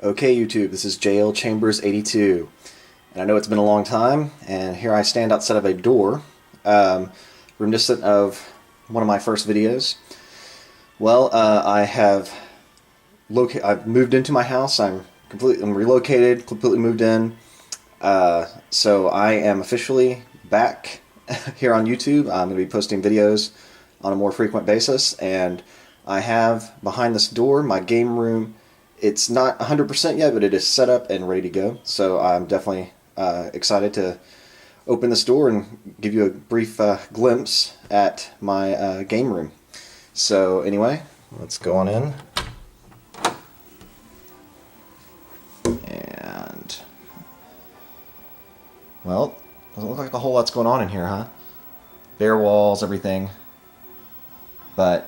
Okay, YouTube, this is JL Chambers 82, and I know it's been a long time, and here I stand outside of a door, reminiscent of one of my first videos. Well, I've moved into my house. I'm relocated, completely moved in. So I am officially back here on YouTube. I'm going to be posting videos on a more frequent basis, and I have behind this door my game room. It's not 100% yet, but it is set up and ready to go. So I'm definitely excited to open this door and give you a brief glimpse at my game room. So anyway, let's go on in. And, well, doesn't look like a whole lot's going on in here, huh? Bare walls, everything. But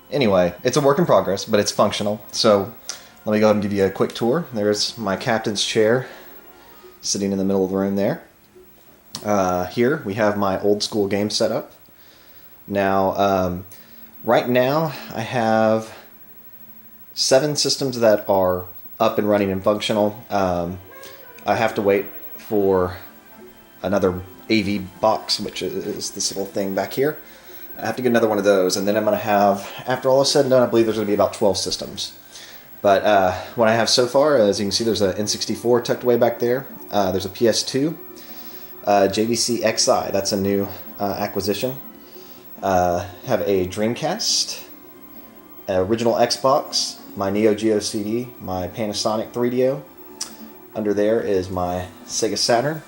anyway, it's a work in progress, but it's functional. So let me go ahead and give you a quick tour. There's my captain's chair sitting in the middle of the room there. Here we have my old school game setup. Now, right now I have 7 systems that are up and running and functional. I have to wait for another AV box, which is this little thing back here. I have to get another one of those, and then I'm going to have, after all is said and done, I believe there's going to be about 12 systems. But what I have so far, as you can see, there's an N64 tucked away back there. There's a PS2, JVC XI, that's a new acquisition. Have a Dreamcast, original Xbox, my Neo Geo CD, my Panasonic 3DO. Under there is my Sega Saturn,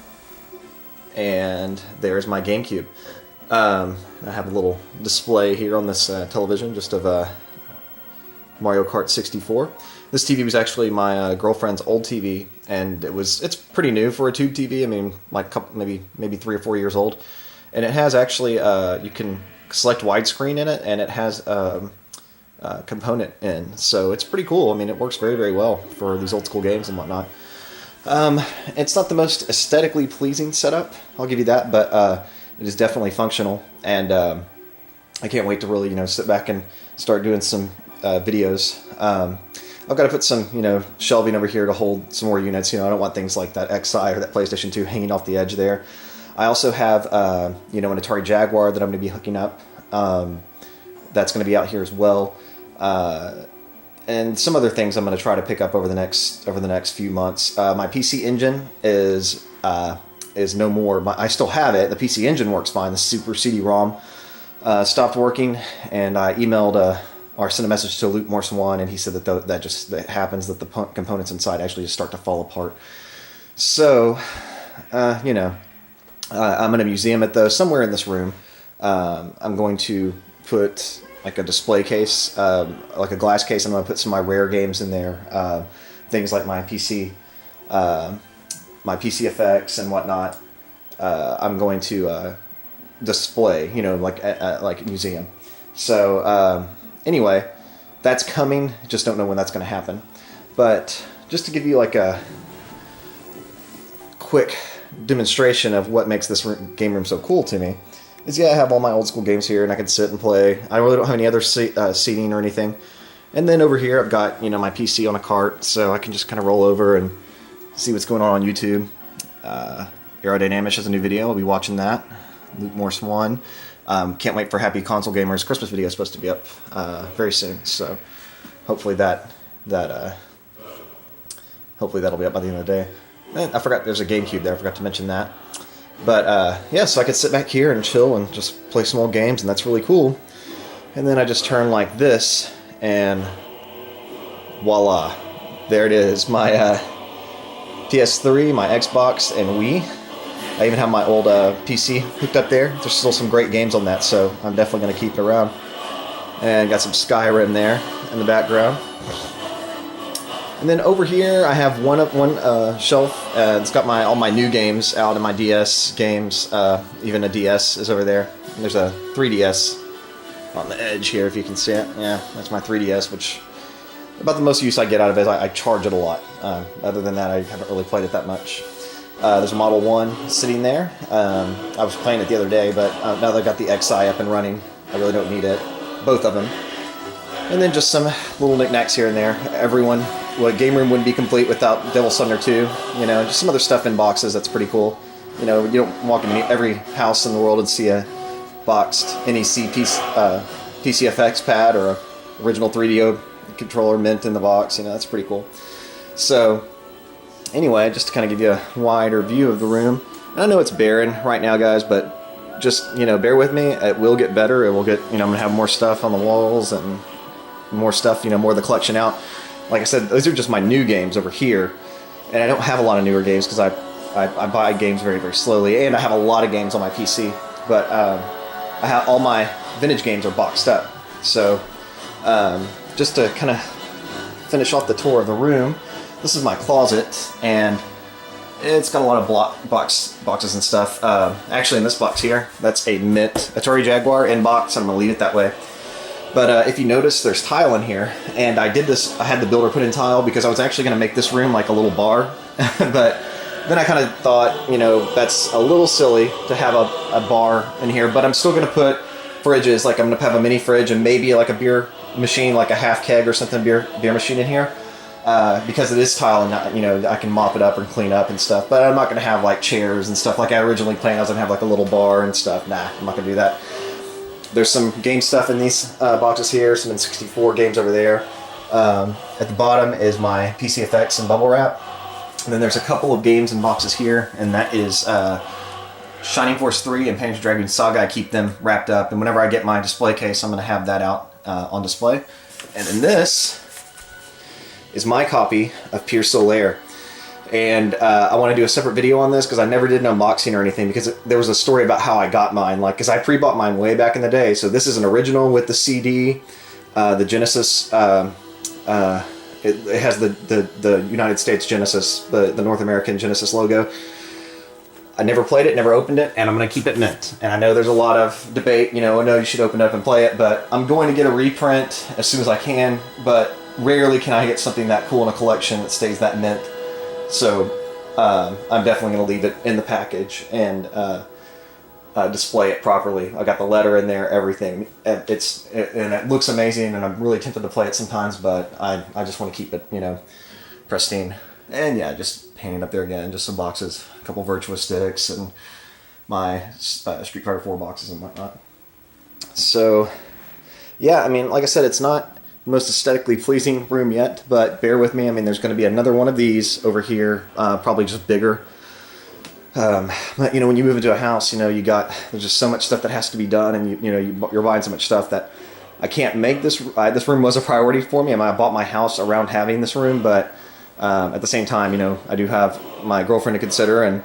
and there's my GameCube. I have a little display here on this television just of Mario Kart 64. This TV was actually my girlfriend's old TV, and it's pretty new for a tube TV. I mean, like maybe 3 or 4 years old, and it has actually you can select widescreen in it, and it has a component in, so it's pretty cool. I mean, it works very, very well for these old school games and whatnot. It's not the most aesthetically pleasing setup, I'll give you that, but it is definitely functional, and I can't wait to really, sit back and start doing some videos. I've got to put some, shelving over here to hold some more units. I don't want things like that XI or that PlayStation 2 hanging off the edge there. I also have, an Atari Jaguar that I'm going to be hooking up. That's going to be out here as well. And some other things I'm going to try to pick up over the next few months. My PC Engine is no more. I still have it. The PC Engine works fine. The Super CD-ROM stopped working, and I emailed or sent a message to Luke Morse1, and he said that happens, that the components inside actually just start to fall apart. So, I'm going to museum it though somewhere in this room. I'm going to put like a display case, like a glass case. I'm going to put some of my rare games in there, things like my PC effects and whatnot. I'm going to display, like a museum. So anyway, that's coming. Just don't know when that's going to happen. But just to give you like a quick demonstration of what makes this game room so cool to me, is I have all my old school games here, and I can sit and play. I really don't have any other seating or anything. And then over here I've got my PC on a cart, so I can just kind of roll over and see what's going on YouTube. Aerodynamics has a new video. I'll be watching that. Luke Morse 1. Can't wait for Happy Console Gamers. Christmas video is supposed to be up very soon, so hopefully hopefully that'll be up by the end of the day. And I forgot there's a GameCube there. I forgot to mention that. But yeah, so I could sit back here and chill and just play some old games, and that's really cool. And then I just turn like this, and voila, there it is. My PS3, my Xbox, and Wii. I even have my old PC hooked up there. There's still some great games on that, so I'm definitely going to keep it around. And got some Skyrim there in the background. And then over here I have one shelf. It's got all my new games out, and my DS games. Even a DS is over there. And there's a 3DS on the edge here, if you can see it. Yeah, that's my 3DS, which about the most use I get out of it is I charge it a lot. Other than that, I haven't really played it that much. There's a Model 1 sitting there. I was playing it the other day, but now that I've got the XI up and running, I really don't need it. Both of them. And then just some little knickknacks here and there. Well, game room wouldn't be complete without Devil's Thunder 2. You know, just some other stuff in boxes that's pretty cool. You know, you don't walk in every house in the world and see a boxed NEC PCFX pad or a original 3DO controller mint in the box. You know, that's pretty cool. So, anyway, just to kind of give you a wider view of the room. And I know it's barren right now, guys, but just, you know, bear with me. It will get better. It will get, you know, I'm going to have more stuff on the walls and more stuff, you know, more of the collection out. Like I said, those are just my new games over here. And I don't have a lot of newer games because I buy games very, very slowly. And I have a lot of games on my PC. But I have all my vintage games are boxed up. So just to kind of finish off the tour of the room, this is my closet. And it's got a lot of boxes and stuff. Actually, in this box here, that's a mint Atari Jaguar in box. I'm going to leave it that way. But if you notice, there's tile in here, and I had the builder put in tile because I was actually going to make this room like a little bar, but then I kind of thought, you know, that's a little silly to have a bar in here, but I'm still going to put fridges, like I'm going to have a mini fridge and maybe like a beer machine, like a half keg or something, beer machine in here, because it is tile and, you know, I can mop it up and clean up and stuff, but I'm not going to have like chairs and stuff like I originally planned. I was going to have like a little bar and stuff. Nah, I'm not going to do that. There's some game stuff in these boxes here, some N64 games over there. At the bottom is my PCFX and bubble wrap. And then there's a couple of games in boxes here, and that is Shining Force 3 and Panzer Dragoon Saga. I keep them wrapped up, and whenever I get my display case, I'm going to have that out on display. And then this is my copy of Pier Solaire. And I want to do a separate video on this because I never did an unboxing or anything because there was a story about how I got mine. Like, because I pre-bought mine way back in the day. So this is an original with the CD, the Genesis. It has the United States Genesis, the North American Genesis logo. I never played it, never opened it, and I'm going to keep it mint. And I know there's a lot of debate, you know, no, you should open it up and play it, but I'm going to get a reprint as soon as I can. But rarely can I get something that cool in a collection that stays that mint. So I'm definitely going to leave it in the package and display it properly. I got the letter in there, everything. And it looks amazing, and I'm really tempted to play it sometimes, but I just want to keep it, you know, pristine. And yeah, just hanging up there again, just some boxes, a couple Virtua sticks, and my Street Fighter 4 boxes and whatnot. So yeah, I mean, like I said, it's not most aesthetically pleasing room yet, but bear with me. I mean, there's going to be another one of these over here, probably just bigger. But you know, when you move into a house, you know, there's just so much stuff that has to be done, and you're buying so much stuff that I can't make this. This room was a priority for me. I mean, I bought my house around having this room, but at the same time, you know, I do have my girlfriend to consider, and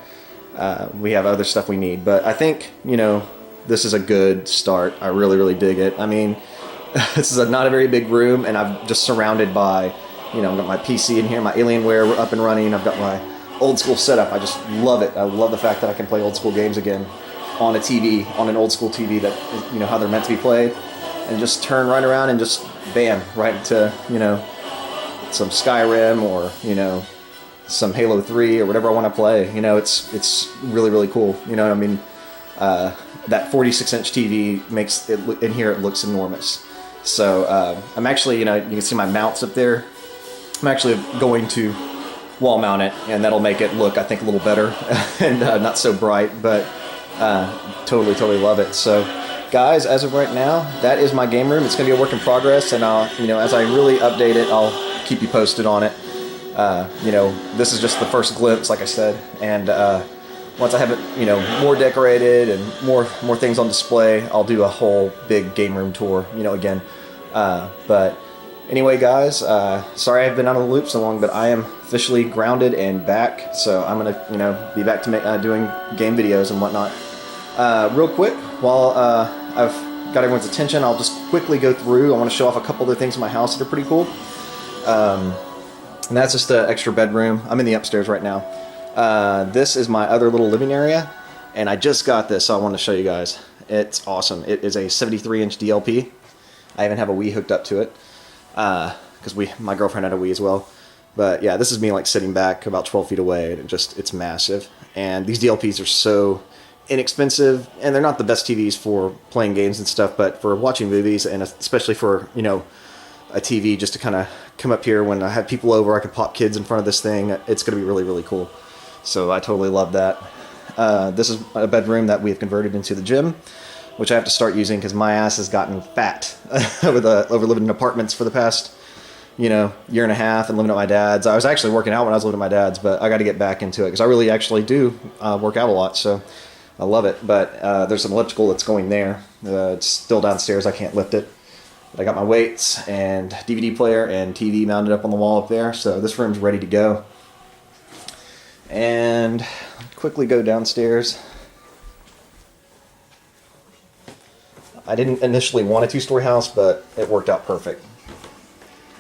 we have other stuff we need. But I think, you know, this is a good start. I really, really dig it. I mean, this is not a very big room, and I'm just surrounded by, you know, I've got my PC in here, my Alienware up and running. I've got my old school setup. I just love it. I love the fact that I can play old school games again on a TV, on an old school TV that, you know, how they're meant to be played, and just turn right around and just bam, right into, you know, some Skyrim or, you know, some Halo 3 or whatever I want to play. You know, it's really, really cool. You know what I mean? That 46-inch TV makes it, in here it looks enormous. So I'm actually, you know, you can see my mounts up there. I'm actually going to wall mount it, and that'll make it look, I think, a little better and not so bright, but totally love it. So guys, as of right now, that is my game room. It's going to be a work in progress, and I'll, you know, as I really update it, I'll keep you posted on it. You know, this is just the first glimpse, like I said, and once I have it, you know, more decorated and more things on display, I'll do a whole big game room tour, you know, again. But anyway, guys, sorry I've been out of the loop so long, but I am officially grounded and back. So I'm gonna, you know, be back to doing game videos and whatnot. Real quick, while I've got everyone's attention, I'll just quickly go through. I want to show off a couple other things in my house that are pretty cool. And that's just an extra bedroom. I'm in the upstairs right now. This is my other little living area, and I just got this, so I want to show you guys. It's awesome. It is a 73-inch DLP. I even have a Wii hooked up to it, because my girlfriend had a Wii as well. But yeah, this is me like sitting back about 12 feet away, and it's massive. And these DLPs are so inexpensive, and they're not the best TVs for playing games and stuff, but for watching movies, and especially for, you know, a TV just to kind of come up here when I have people over. I can pop kids in front of this thing. It's going to be really, really cool. So I totally love that. This is a bedroom that we've converted into the gym, which I have to start using because my ass has gotten fat over living in apartments for the past, year and a half and living at my dad's. I was actually working out when I was living at my dad's, but I got to get back into it because I really actually do work out a lot. So I love it. But there's an elliptical that's going there. It's still downstairs. I can't lift it. But I got my weights and DVD player and TV mounted up on the wall up there. So this room's ready to go. And quickly go downstairs. I didn't initially want a two-story house, but it worked out perfect.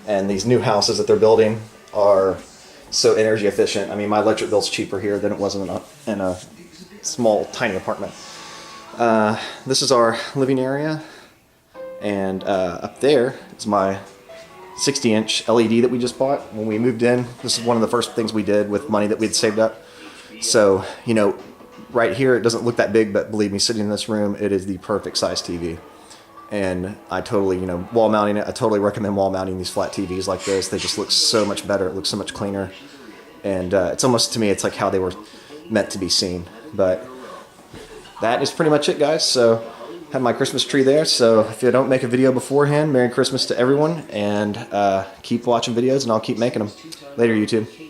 And these new houses that they're building are so energy efficient. I mean, my electric bill's cheaper here than it was in a small, tiny apartment. This is our living area. And up there is my 60-inch LED that we just bought when we moved in. This is one of the first things we did with money that we'd saved up. So, right here it doesn't look that big, but believe me, sitting in this room, it is the perfect size TV. And I totally, wall mounting it. I totally recommend wall mounting these flat TVs like this. They just look so much better. It looks so much cleaner. And it's almost, to me, it's like how they were meant to be seen. But that is pretty much it, guys. So have my Christmas tree there. So if I don't make a video beforehand, Merry Christmas to everyone. And keep watching videos, and I'll keep making them. Later, YouTube.